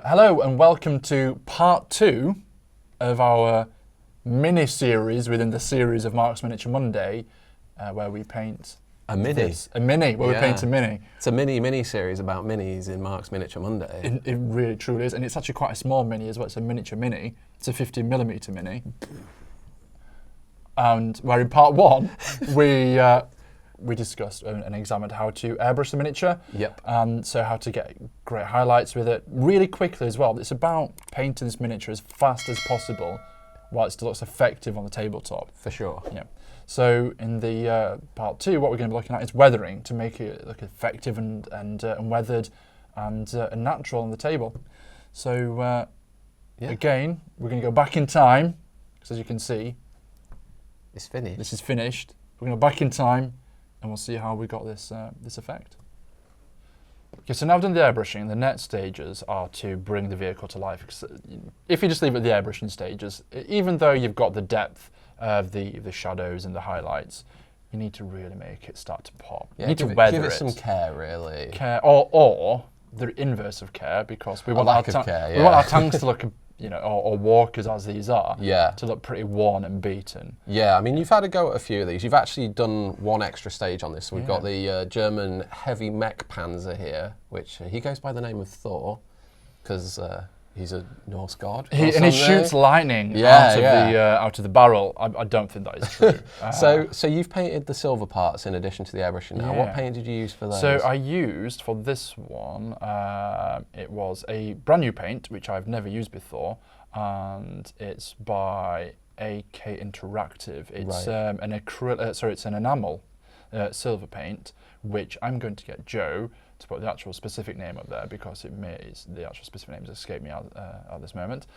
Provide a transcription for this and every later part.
Hello and welcome to part 2 of our mini-series within the series of Marc's Miniature Monday, where we paint a mini. We paint a mini. It's a mini-series about minis in Marc's Miniature Monday. It really truly is, and it's actually quite a small mini as well. It's a miniature mini. It's a 15mm mini. And where in part 1 we discussed and examined how to airbrush the miniature. Yep. So how to get great highlights with it really quickly as well. It's about painting this miniature as fast as possible while it still looks effective on the tabletop. For sure. Yeah. So in the part 2, what we're going to be looking at is weathering to make it look effective and weathered and natural on the table. So again, we're going to go back in time because as you can see, it's finished. This is finished. We're going to go back in time and we'll see how we got this this effect. Okay, so now I've done the airbrushing. The next stages are to bring the vehicle to life. If you just leave it at the airbrushing stages, even though you've got the depth of the shadows and the highlights, you need to really make it start to pop. Yeah, you need to weather give it some care, really. Care, or the inverse of care, because we want our tanks to look, or walkers as these are, to look pretty worn and beaten. Yeah, I mean, you've had a go at a few of these. You've actually done one extra stage on this. We've got the German heavy mech panzer here, which he goes by the name of Thor, because he's a Norse god. And he shoots lightning out of the barrel. I don't think that is true. So you've painted the silver parts in addition to the airbrushing now. What paint did you use for those? So I used, for this one, it was a brand new paint, which I've never used before, and it's by AK Interactive. It's an acrylic, it's an enamel silver paint, which I'm going to get Joe to put the actual specific name up there because the actual specific names escape me at this moment.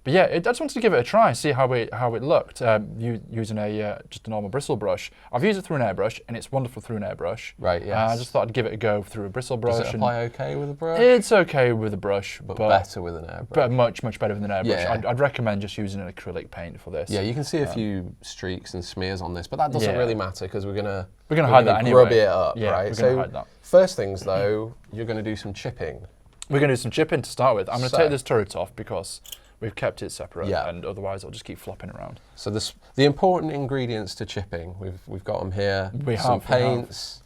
But yeah, I just wanted to give it a try, see how it looked using just a normal bristle brush. I've used it through an airbrush, and it's wonderful through an airbrush. Right. Yes. I just thought I'd give it a go through a bristle brush. Does it apply okay with a brush? It's okay with a brush, but better with an airbrush. But much better with an airbrush. Yeah. I'd recommend just using an acrylic paint for this. Yeah, you can see a few streaks and smears on this, but that doesn't really matter because we're gonna hide that anyway. Rub it up, right? We're gonna hide that. First things though, you're going to do some chipping. We're going to do some chipping to start with. I'm going to take this turret off because we've kept it separate, and otherwise it'll just keep flopping around. So the important ingredients to chipping, we've got them here. Some paints,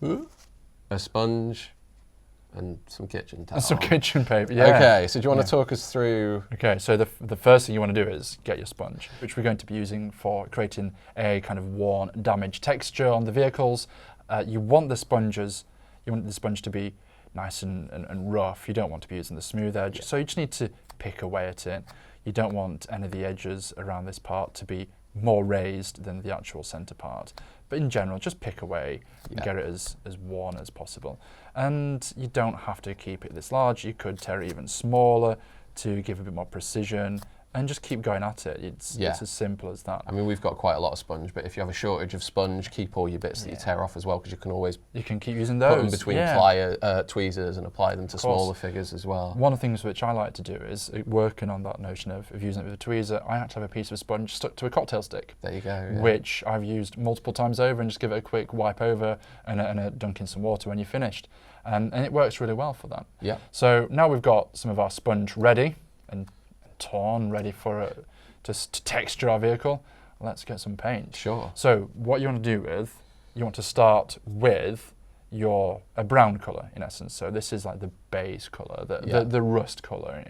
a sponge, and some kitchen towel. And some kitchen paper, yeah. Okay, so do you want to talk us through? Okay, so the first thing you want to do is get your sponge, which we're going to be using for creating a kind of worn, damaged texture on the vehicles. You want the sponge to be nice and rough. You don't want to be using the smooth edge. So you just need to pick away at it. You don't want any of the edges around this part to be more raised than the actual center part. But in general, just pick away and get it as worn as possible. And you don't have to keep it this large. You could tear it even smaller to give a bit more precision. And just keep going at it. It's as simple as that. I mean, we've got quite a lot of sponge, but if you have a shortage of sponge, keep all your bits that you tear off as well, because you can always keep using those. Put them between tweezers and apply them to smaller figures as well. One of the things which I like to do is working on that notion of using it with a tweezer. I actually have a piece of sponge stuck to a cocktail stick. There you go. Yeah. Which I've used multiple times over, and just give it a quick wipe over and a dunk in some water when you're finished, and it works really well for that. Yeah. So now we've got some of our sponge ready and torn, ready for to texture our vehicle. Let's get some paint. Sure. So what you want to do you want to start with a brown colour in essence. So this is like the base colour, the rust colour.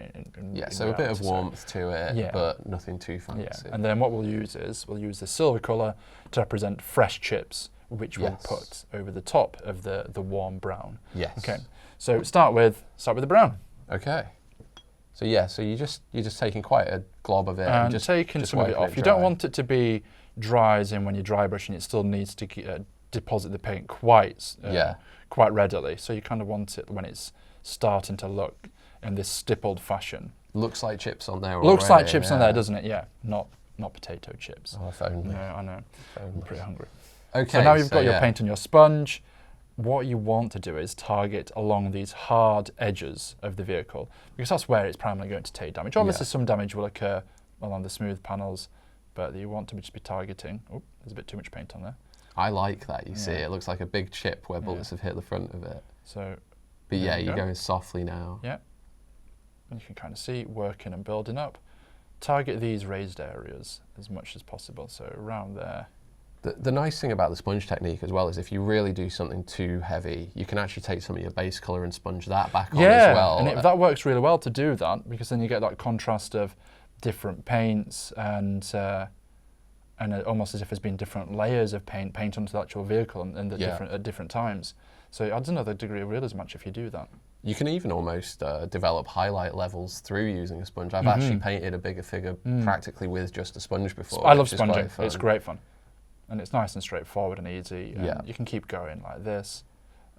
So a bit of warmth to it, but nothing too fancy. Yeah. And then what we'll use the silver colour to represent fresh chips, which we'll put over the top of the warm brown. Yes. Okay. So start with the brown. Okay. So so you're just taking quite a glob of it and just taking some of it off. You don't want it to be dry, as in when you're dry brushing, it still needs to deposit the paint quite readily. So you kind of want it when it's starting to look in this stippled fashion. Looks like chips on there. Looks like chips on there, doesn't it? Yeah, not potato chips. Oh, if only. No, I know. I'm pretty hungry. Okay. So now you've got your paint on your sponge. What you want to do is target along these hard edges of the vehicle, because that's where it's primarily going to take damage. Obviously some damage will occur along the smooth panels, but you want to just be targeting. Oh, there's a bit too much paint on there. I like that, you see. It looks like a big chip where bullets have hit the front of it. So, but yeah, you're going softly now. Yeah. And you can kind of see working and building up. Target these raised areas as much as possible, so around there. The nice thing about the sponge technique as well is if you really do something too heavy, you can actually take some of your base colour and sponge that back on as well. And that works really well to do that, because then you get that contrast of different paints and almost as if there's been different layers of paint onto the actual vehicle and at different times. So it adds another degree of realism actually if you do that. You can even almost develop highlight levels through using a sponge. I've actually painted a bigger figure practically with just a sponge before. I love sponging. It's great fun. And it's nice and straightforward and easy. And you can keep going like this.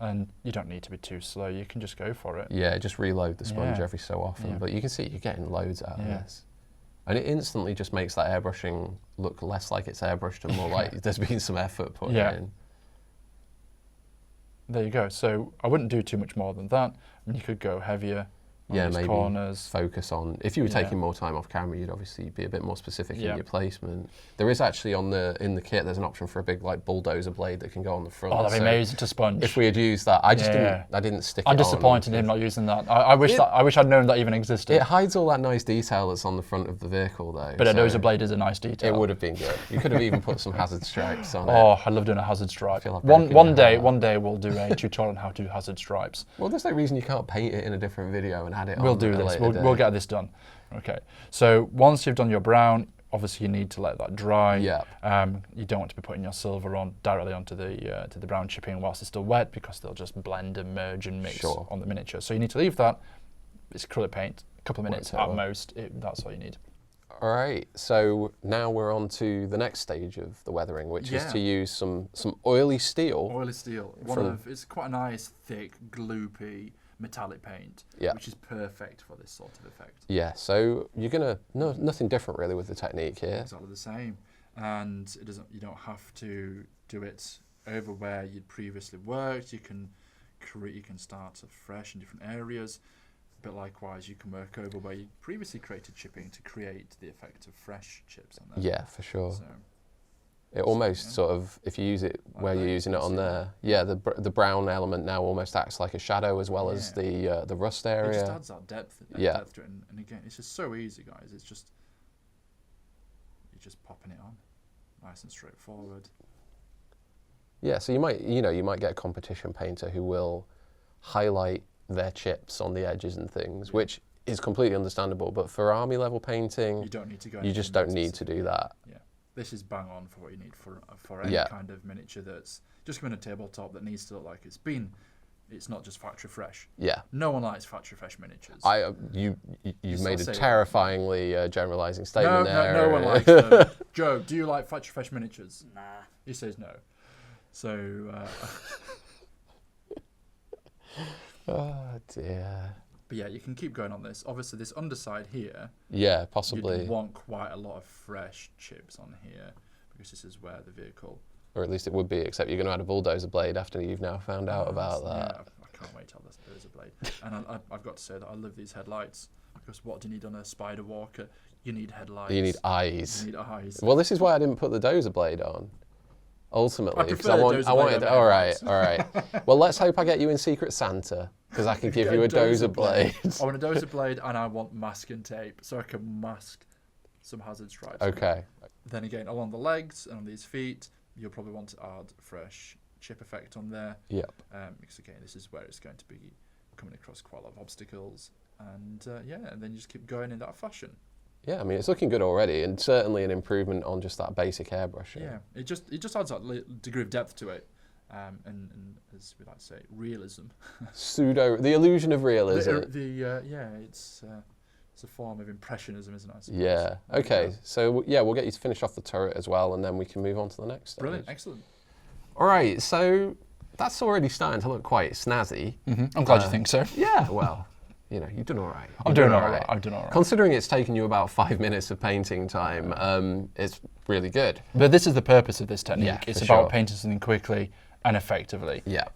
And you don't need to be too slow. You can just go for it. Yeah, just reload the sponge every so often. Yeah. But you can see you're getting loads out of this. And it instantly just makes that airbrushing look less like it's airbrushed and more like there's been some effort put in. There you go. So I wouldn't do too much more than that. I mean, you could go heavier on these maybe corners. Focus on, if you were taking more time off camera, you'd obviously be a bit more specific in your placement. There is actually in the kit, there's an option for a big like bulldozer blade that can go on the front. Oh, that'd be amazing to sponge. If we had used that, I didn't stick it on. I'm disappointed in him not using that. I wish I'd known that even existed. It hides all that nice detail that's on the front of the vehicle though. But a dozer blade is a nice detail. It would have been good. You could have even put some hazard stripes on it. Oh, I love doing a hazard stripe. Like one day we'll do a tutorial on how to do hazard stripes. Well, there's no reason you can't paint it in a different video and add it on. We'll do this. We'll get this done. Okay. So once you've done your brown, obviously you need to let that dry. Yeah. You don't want to be putting your silver on directly onto the brown chipping whilst it's still wet, because they'll just blend and merge and mix on the miniature. So you need to leave that. It's acrylic paint, a couple of minutes at most. That's all you need. All right. So now we're on to the next stage of the weathering, which is to use some oily steel. Oily steel. It's quite a nice, thick, gloopy metallic paint, which is perfect for this sort of effect. Yeah, so you're gonna nothing different really with the technique here. Exactly the same, and you don't have to do it over where you'd previously worked. You can start afresh in different areas, but likewise you can work over where you previously created chipping to create the effect of fresh chips on there. Yeah, for sure. So, it almost sort of, if you use it where you're using it on there, the brown element now almost acts like a shadow as well as the rust area. It just adds that depth to it, and again, it's just so easy, guys. You're just popping it on, nice and straightforward. Yeah, so you might get a competition painter who will highlight their chips on the edges and things, which is completely understandable. But for army level painting, you don't need to go. You just don't need to do that. Yeah. This is bang on for what you need for any kind of miniature that's just given a tabletop that needs to look like it's not just factory fresh. Yeah. No one likes factory fresh miniatures. You've made a terrifyingly generalising statement there. No one likes them. Joe, do you like factory fresh miniatures? Nah. He says no. So. Oh dear. But yeah, you can keep going on this. Obviously, this underside here. Yeah, possibly. You'd want quite a lot of fresh chips on here, because this is where the vehicle. Or at least it would be, except you're going to add a bulldozer blade after you've now found out about that. Yeah, I can't wait till there's a blade. And I've got to say that I love these headlights, because what do you need on a Spider Walker? You need headlights. You need eyes. You need eyes. Well, this is why I didn't put the dozer blade on. Ultimately, because I wanted. All right. Well, let's hope I get you in Secret Santa, because I can give you a dozer blade. I want a dozer blade, and I want masking tape, so I can mask some hazard stripes. Okay. Then again, along the legs and on these feet, you'll probably want to add fresh chip effect on there. Yep. Because again, this is where it's going to be coming across quite a lot of obstacles, and and then you just keep going in that fashion. Yeah, I mean, it's looking good already, and certainly an improvement on just that basic airbrushing. Yeah, it just adds that degree of depth to it, and as we like to say, realism. The illusion of realism. It's a form of impressionism, isn't it? I suppose? Yeah. Okay. So we'll get you to finish off the turret as well, and then we can move on to the next stage. Brilliant. Excellent. All right. So that's already starting to look quite snazzy. I'm glad you think so. Yeah. Well. You've done all right. I'm doing all right. Considering it's taken you about 5 minutes of painting time, it's really good. But this is the purpose of this technique. Yeah, it's about painting something quickly and effectively. Yeah.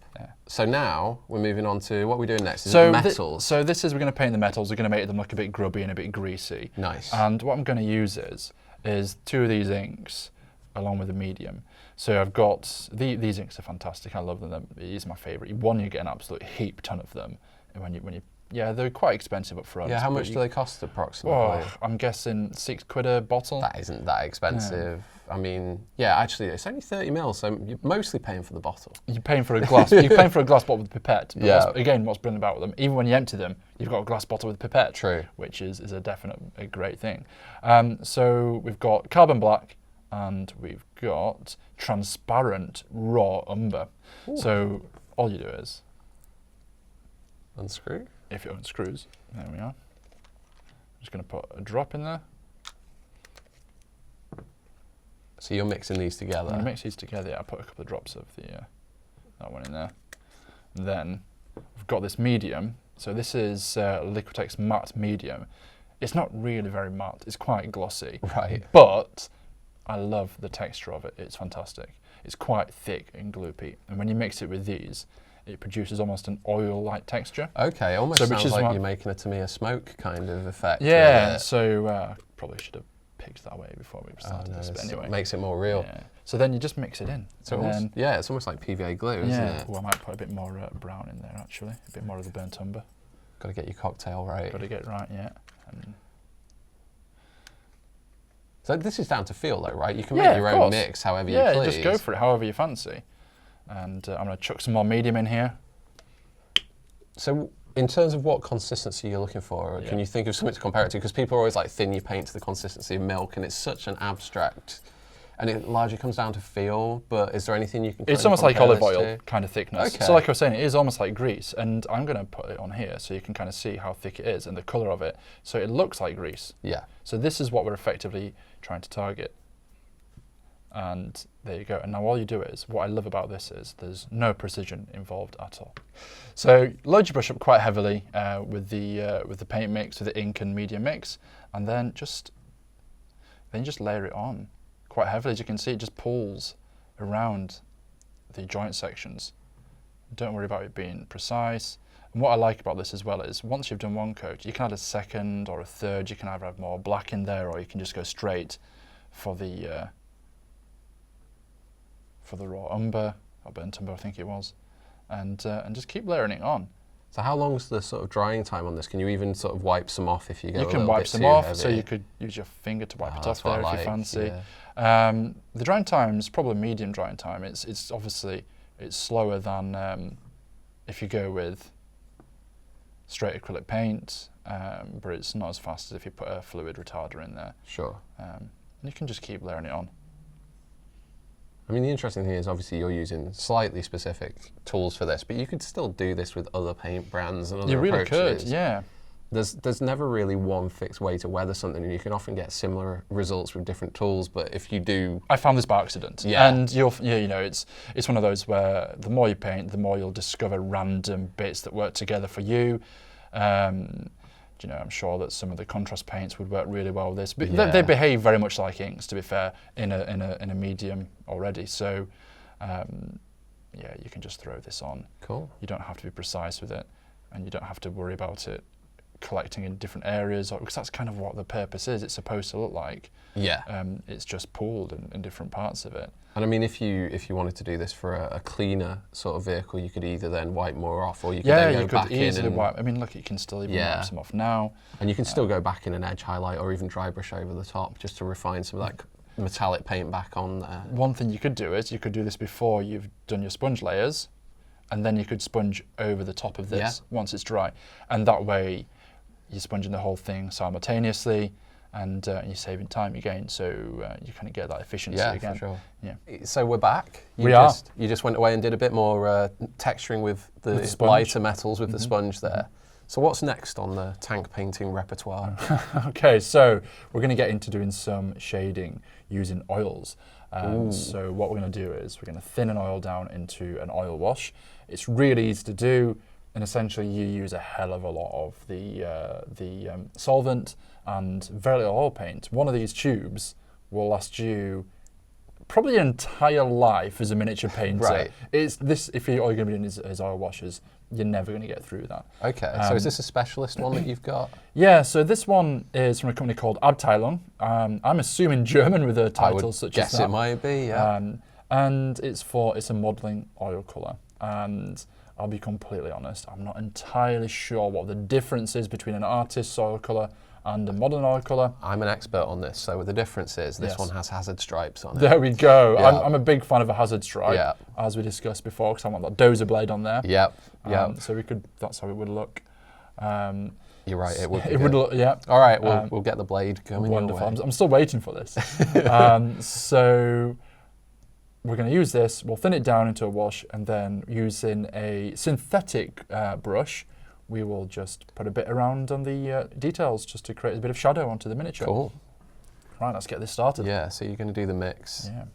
So now we're moving on to what we're doing next. Is metals. So this is, we're going to paint the metals. We're going to make them look a bit grubby and a bit greasy. Nice. And what I'm going to use is 2 of these inks along with a medium. So I've got, these inks are fantastic. I love them. These are my favourite. One, you get an absolute heap ton of them when you Yeah, they're quite expensive up front. Yeah, how much do they cost approximately? Oh, I'm guessing £6 a bottle. That isn't that expensive. I mean, yeah, actually, it's only 30 ml, so you're mostly paying for the bottle. You're paying for a glass. You're paying for a glass bottle with a pipette. But Yeah. what's brilliant about them, even when you empty them, you've got a glass bottle with a pipette. True. Which is a great thing. So we've got carbon black, and we've got transparent raw umber. Ooh. So all you do is Unscrew. if it unscrews, there we are. I'm just going to put a drop in there. So you're mixing these together. I'm going to mix these together. I put a couple of drops of that one in there. And then we've got this medium. So this is LIQUITEX matte medium. It's not really very matte. It's quite glossy. Right. But I love the texture of it. It's fantastic. It's quite thick and gloopy. And when you mix it with these, it produces almost an oil-like texture. Okay, almost sounds like you're making a Tamiya smoke kind of effect. Yeah, so probably should have picked that way before we started this, but anyway. It makes it more real. Yeah. So then you just mix it in. So it's almost like PVA glue, isn't it? Oh, I might put a bit more brown in there, actually. A bit more of the burnt umber. Got to get your cocktail right. Got to get it right, yeah. So this is down to feel, though, right? You can make your own mix however you please. Yeah, just go for it however you fancy. And I'm going to chuck some more medium in here. So in terms of what consistency you're looking for, can you think of something to compare it to? Because people are always like, thin your paint to the consistency of milk, and it's such an abstract, and it largely comes down to feel, but is there anything you can It's almost like olive oil kind of thickness. Okay. So like I was saying, it is almost like grease, and I'm going to put it on here so you can kind of see how thick it is and the colour of it. So it looks like grease. Yeah. So this is what we're effectively trying to target. And there you go. And now all you do is, what I love about this is there's no precision involved at all. So load your brush up quite heavily with the paint mix, with the ink and media mix, and then just layer it on quite heavily. As you can see, it just pulls around the joint sections. Don't worry about it being precise. And what I like about this as well is once you've done one coat, you can add a second or a third. You can either have more black in there, or you can just go straight for the raw umber, or burnt umber I think it was, and just keep layering it on. So how long's the sort of drying time on this? Can you even sort of wipe some off if you go a little bit too heavy? You can wipe some off, so you could use your finger to wipe it off there if you fancy. Yeah. The drying time is probably medium drying time. It's obviously slower than if you go with straight acrylic paint, but it's not as fast as if you put a fluid retarder in there. Sure. And you can just keep layering it on. I mean, the interesting thing is obviously you're using slightly specific tools for this, but you could still do this with other paint brands and other approaches. You really could, yeah. There's never really one fixed way to weather something, and you can often get similar results with different tools. But if you do, I found this by accident. Yeah. And it's one of those where the more you paint, the more you'll discover random bits that work together for you. I'm sure that some of the contrast paints would work really well with this, but they behave very much like inks, to be fair, in a medium already. So, you can just throw this on. Cool. You don't have to be precise with it, and you don't have to worry about it collecting in different areas, because that's kind of what the purpose is. It's supposed to look like. Yeah. It's just pooled in different parts of it. And I mean, if you wanted to do this for a cleaner sort of vehicle, you could either then wipe more off, or you could then go back in and wipe. I mean, look, you can still even wipe some off now. And you can still go back in and edge highlight, or even dry brush over the top, just to refine some of that metallic paint back on there. One thing you could do is you could do this before you've done your sponge layers, and then you could sponge over the top of this once it's dry, and that way you're sponging the whole thing simultaneously, and you're saving time again, so you kind of get that efficiency again. For sure. Yeah. So we're back. You just went away and did a bit more texturing with the lighter metals with the sponge there. So what's next on the tank painting repertoire? Okay, so we're going to get into doing some shading using oils. So what we're going to do is we're going to thin an oil down into an oil wash. It's really easy to do, and essentially you use a hell of a lot of the solvent and very little oil paint. One of these tubes will last you probably an entire life as a miniature painter. Right. If all you're going to be doing is oil washes, you're never going to get through that. Okay, so is this a specialist one that you've got? Yeah, so this one is from a company called ABTEILUNG. I'm assuming German with a title such as that. I would guess it might be, yeah. and it's a modelling oil colour. And I'll be completely honest, I'm not entirely sure what the difference is between an artist's oil colour and a modelling oil colour. I'm an expert on this, so the difference is this one has hazard stripes on it. There we go. Yeah. I'm a big fan of a hazard stripe, as we discussed before, because I want that dozer blade on there. Yep. So that's how it would look. You're right, it would be It would look, yeah. All right, we'll get the blade coming Wonderful. your way. I'm still waiting for this. So we're going to use this, we'll thin it down into a wash, and then using a synthetic brush, we will just put a bit around on the details just to create a bit of shadow onto the miniature. Cool. Right, let's get this started. Yeah, so you're going to do the mix. Yeah.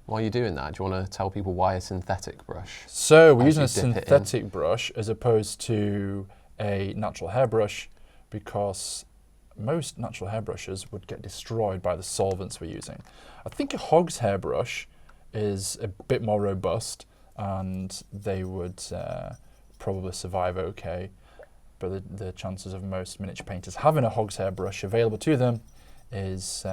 While you're doing that, do you want to tell people why a synthetic brush? So we're using a synthetic brush as opposed to a natural hairbrush, because most natural hairbrushes would get destroyed by the solvents we're using. I think a hog's hairbrush is a bit more robust, and they would probably survive okay, but the chances of most miniature painters having a hog's hairbrush available to them is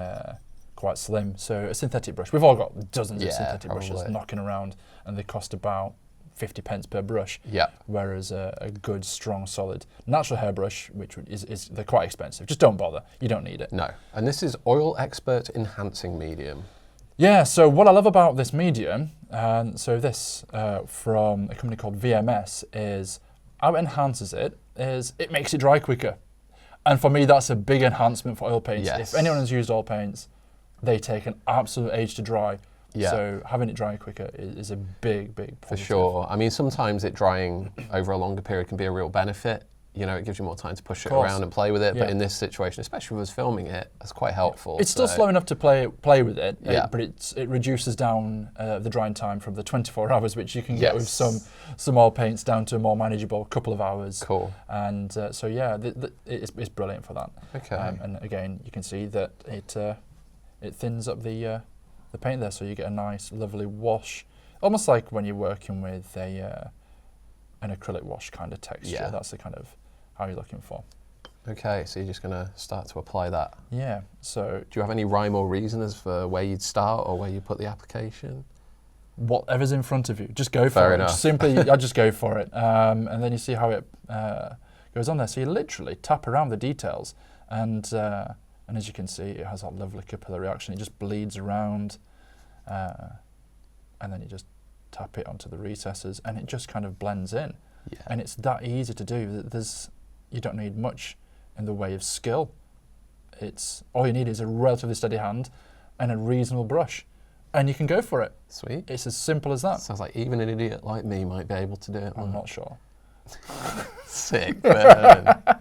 quite slim. So a synthetic brush, we've all got dozens of synthetic brushes knocking around, and they cost about 50 pence per brush. Yeah. Whereas a good, strong, solid natural hairbrush, which is they're quite expensive. Just don't bother. You don't need it. No. And this is Oil Expert Enhancing Medium. Yeah. So what I love about this medium, so this from a company called VMS, is how it enhances it is it makes it dry quicker. And for me, that's a big enhancement for oil paints. Yes. If anyone has used oil paints, they take an absolute age to dry. Yeah. So having it dry quicker is a big, big positive. For sure. I mean, sometimes it drying over a longer period can be a real benefit. You know, it gives you more time to push it around and play with it. But in this situation, especially with us filming it, that's quite helpful. It's still slow enough to play with it, but it reduces down the drying time from the 24 hours, which you can get with some oil paints, down to a more manageable couple of hours. Cool. And so yeah, it's brilliant for that. Okay. And again, you can see that it thins up the paint there, so you get a nice, lovely wash, almost like when you're working with an acrylic wash kind of texture. Yeah. That's the kind of how you're looking for. Okay, so you're just going to start to apply that. Yeah. So do you have any rhyme or reason as for where you'd start or where you put the application? Whatever's in front of you, just go for it. Fair enough. Simply, I just go for it, and then you see how it goes on there. So you literally tap around the details, and as you can see, it has that lovely capillary action. It just bleeds around, and then you just tap it onto the recesses, and it just kind of blends in. Yeah. And it's that easy to do. You don't need much in the way of skill. All you need is a relatively steady hand and a reasonable brush, and you can go for it. Sweet. It's as simple as that. Sounds like even an idiot like me might be able to do it. I'm not sure. Sick. That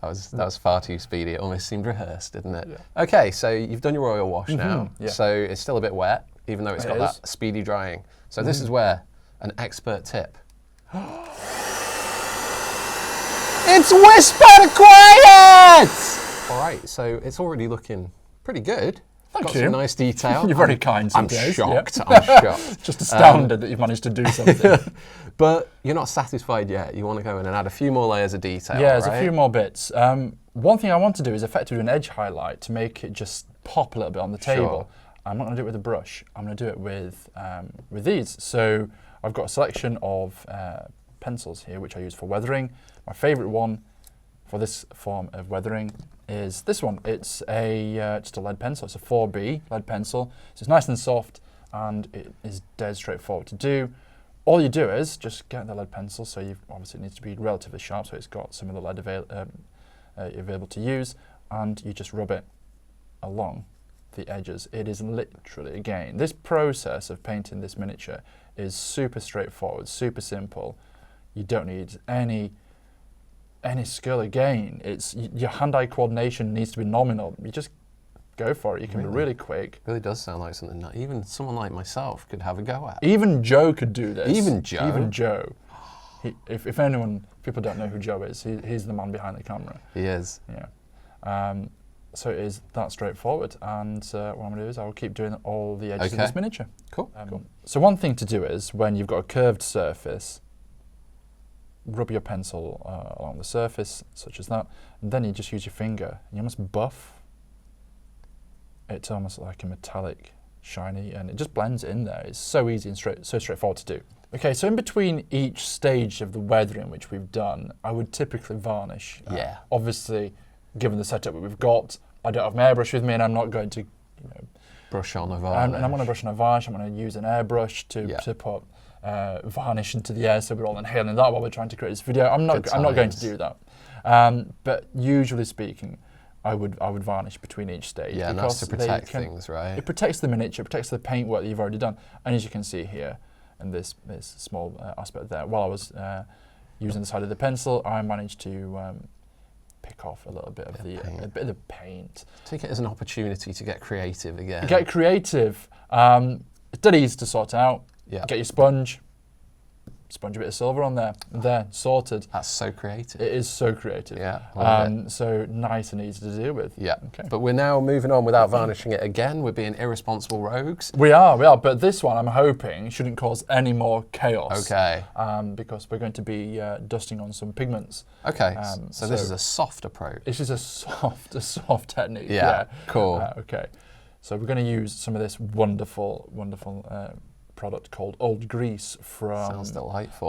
was far too speedy. It almost seemed rehearsed, didn't it? Yeah. Okay, so you've done your oil wash now. Yeah. So it's still a bit wet, even though it's got that speedy drying. So this is where an expert tip. It's whispered quiet! All right, so it's already looking pretty good. Thank got you. Some nice detail. You're very kind. I'm shocked. I'm shocked. Just astounded that you've managed to do something. But you're not satisfied yet. You want to go in and add a few more layers of detail. Yeah, there's a few more bits. One thing I want to do is effectively an edge highlight to make it just pop a little bit on the table. I'm not going to do it with a brush. I'm going to do it with these. So I've got a selection of pencils here, which I use for weathering. My favourite one for this form of weathering is this one. It's just a lead pencil. It's a 4B lead pencil. So it's nice and soft, and it is dead straightforward to do. All you do is just get the lead pencil. So obviously it needs to be relatively sharp, so it's got some of the lead available to use, and you just rub it along the edges. It is literally, again, this process of painting this miniature is super straightforward, super simple. You don't need any skill. Again, your hand-eye coordination needs to be nominal. You just go for it. You can be really quick. It really does sound like something that even someone like myself could have a go at. Even Joe could do this. Even Joe? Even Joe. If people don't know who Joe is, he's the man behind the camera. He is. Yeah. So it is that straightforward, and what I'm going to do is I'll keep doing all the edges of this miniature. Cool. Cool. So one thing to do is, when you've got a curved surface, rub your pencil along the surface, such as that, and then you just use your finger, and you almost buff it to almost like a metallic shiny, and it just blends in there. It's so easy and so straightforward to do. Okay, so in between each stage of the weathering which we've done, I would typically varnish. Yeah. Obviously, given the setup that we've got, I don't have my airbrush with me, and I'm not going to, brush on a varnish. I'm going to brush on a varnish. I'm going to use an airbrush to put varnish into the air, so we're all inhaling that while we're trying to create this video. I'm not going to do that. But usually speaking, I would varnish between each stage. Yeah, and that's to protect things, right? It protects the miniature, it protects the paintwork that you've already done. And as you can see here, in this small aspect there, while I was using the side of the pencil, I managed to pick off a little bit of the paint. Take it as an opportunity to get creative again. Get creative. It's dead easy to sort out. Yeah. Get your sponge a bit of silver on there. There, sorted. That's so creative. It is so creative. Yeah. So nice and easy to deal with. Yeah. Okay. But we're now moving on without varnishing it again. We're being irresponsible rogues. We are. But this one, I'm hoping, shouldn't cause any more chaos. Okay. Because we're going to be dusting on some pigments. Okay. So this is a soft approach. This is a soft technique. Yeah. Cool. Okay. So we're going to use some of this wonderful product called Old Grease from Sounds delightful.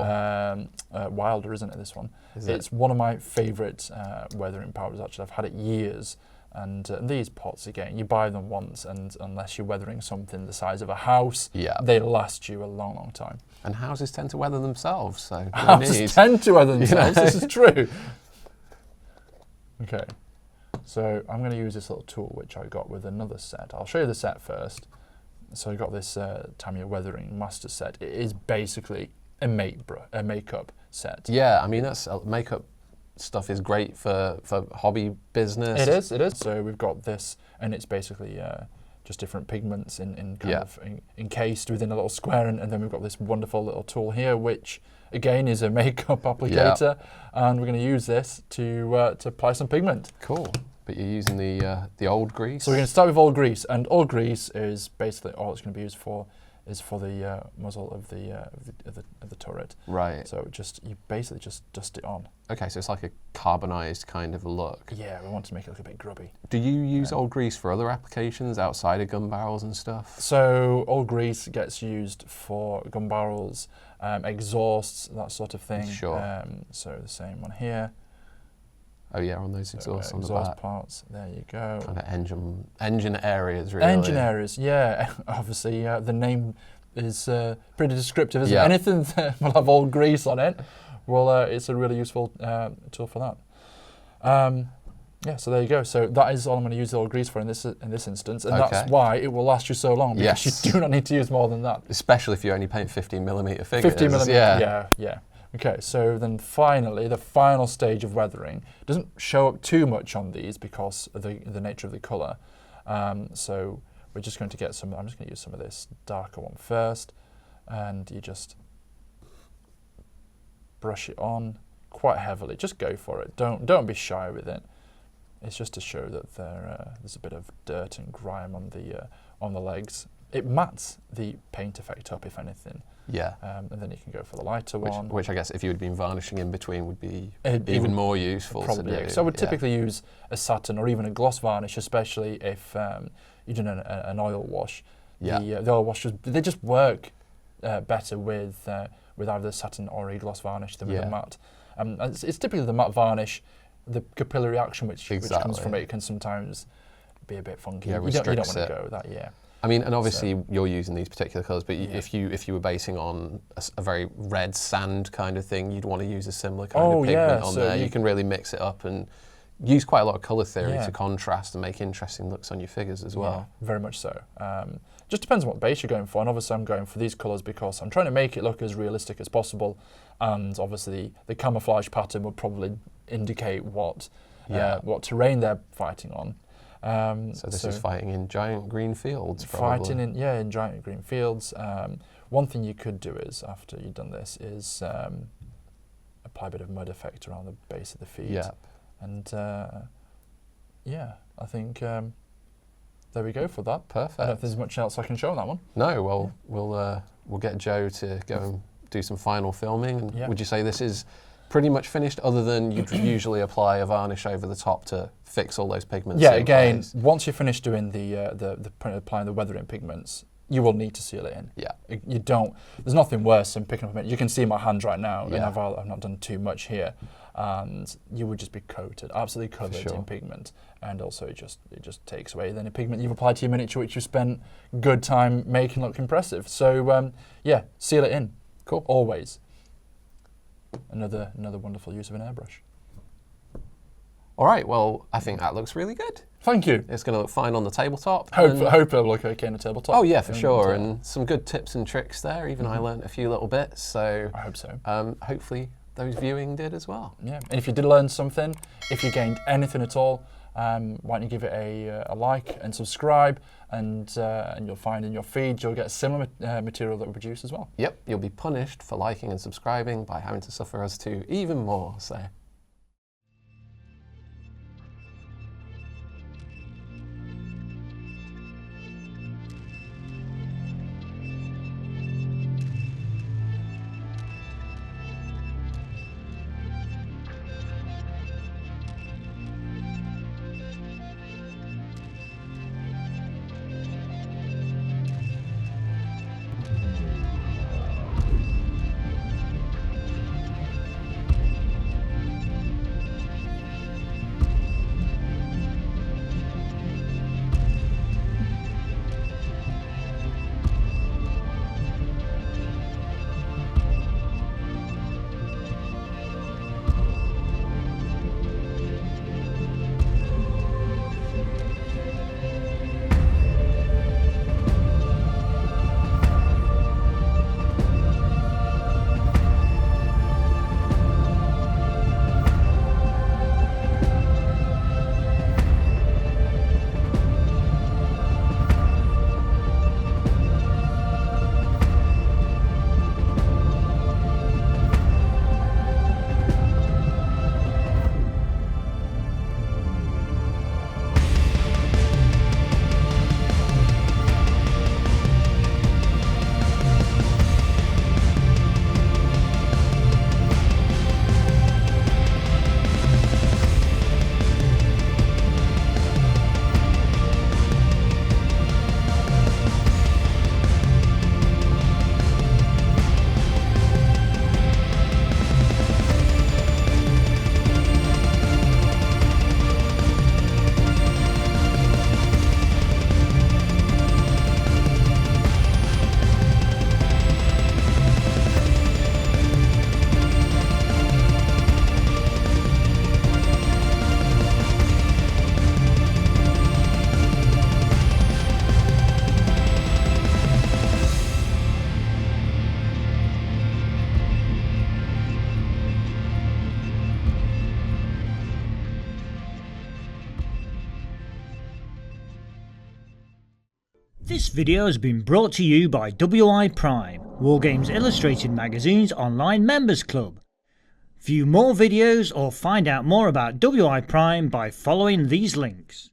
Wilder, isn't it, this one? It's it? one of my favourite weathering powders, actually. I've had it years. And these pots, again, you buy them once, and unless you're weathering something the size of a house, they last you a long, long time. And houses tend to weather themselves, so houses tend to weather themselves, this is true. Okay, so I'm going to use this little tool which I got with another set. I'll show you the set first. So I got this TAMIYA Weathering Master Set. It is basically a makeup set. Yeah, I mean, that's makeup stuff is great for hobby business. It is. So we've got this, and it's basically just different pigments encased within a little square, and then we've got this wonderful little tool here, which again is a makeup applicator, and we're going to use this to apply some pigment. Cool. But you're using the old grease? So we're going to start with old grease, and old grease is basically all it's going to be used for is for the muzzle of the turret. Right. So you basically just dust it on. Okay, so it's like a carbonized kind of a look. Yeah, we want to make it look a bit grubby. Do you use old grease for other applications outside of gun barrels and stuff? So old grease gets used for gun barrels, exhausts, that sort of thing. Sure. So the same one here. Oh yeah, on those exhausts on the back. Parts, there you go. Kind of engine areas, really. Engine areas, yeah. Obviously, the name is pretty descriptive, isn't it? Anything that will have old grease on it, well, it's a really useful tool for that. Yeah, so there you go. So that is all I'm going to use the old grease for in this instance, and that's why it will last you so long, because you do not need to use more than that. Especially if you only paint 15mm figures. 15mm, yeah. Okay, so then finally, the final stage of weathering doesn't show up too much on these because of the nature of the colour. So we're just going to get some, I'm just going to use some of this darker one first, and you just brush it on quite heavily. Just go for it. Don't be shy with it. It's just to show that there's a bit of dirt and grime on the legs. It mats the paint effect up, if anything. Yeah. And then you can go for the lighter one. Which I guess if you had been varnishing in between would be even more useful probably, to do. So I would typically use a satin or even a gloss varnish, especially if you're doing an oil wash. Yeah. The oil washes, they just work better with either the satin or a gloss varnish than with a matte. It's typically the matte varnish, the capillary action which comes from it can sometimes be a bit funky. Yeah, you don't want to it. go that, I mean, and obviously you're using these particular colours, but if you were basing on a very red sand kind of thing, you'd want to use a similar kind of pigment on there. You can really mix it up and use quite a lot of colour theory to contrast and make interesting looks on your figures as well. Yeah, very much so. Just depends on what base you're going for, and obviously I'm going for these colours because I'm trying to make it look as realistic as possible, and obviously the camouflage pattern would probably indicate what terrain they're fighting on. So this is fighting in giant green fields, probably. Fighting in giant green fields. One thing you could do is, after you've done this, is apply a bit of mud effect around the base of the feet. Yeah. And I think there we go for that. Perfect. I don't think there's much else I can show on that one. No, well, we'll get Joe to go and do some final filming. And would you say this is pretty mumuch finished, other than you'd usually apply a varnish over the top to fix all those pigments? Yeah, again, once you're finished doing applying the weathering pigments, you will need to seal it in. Yeah. You don't, there's nothing worse than picking up a You can see my hand right now, Yeah. and I've not done too much here, and you would just be coated, absolutely covered in pigment, and also it just takes away then the pigment you've applied to your miniature, which you spent good time making look impressive. So yeah, seal it in. Cool. Always. Another wonderful use of an airbrush. All right, well, I think that looks really good. Thank you. It's going to look fine on the tabletop. Hope it'll look okay on the tabletop. Oh yeah, for sure, and some good tips and tricks there. Even I learned a few little bits, so I hope so. Hopefully those viewing did as well. Yeah, and if you did learn something, if you gained anything at all, why don't you give it a like and subscribe, and you'll find in your feed you'll get similar material that we produce as well. Yep, you'll be punished for liking and subscribing by having to suffer us to even more. So. This video has been brought to you by WI Prime, Wargames Illustrated magazine's online members club. View more videos or find out more about WI Prime by following these links.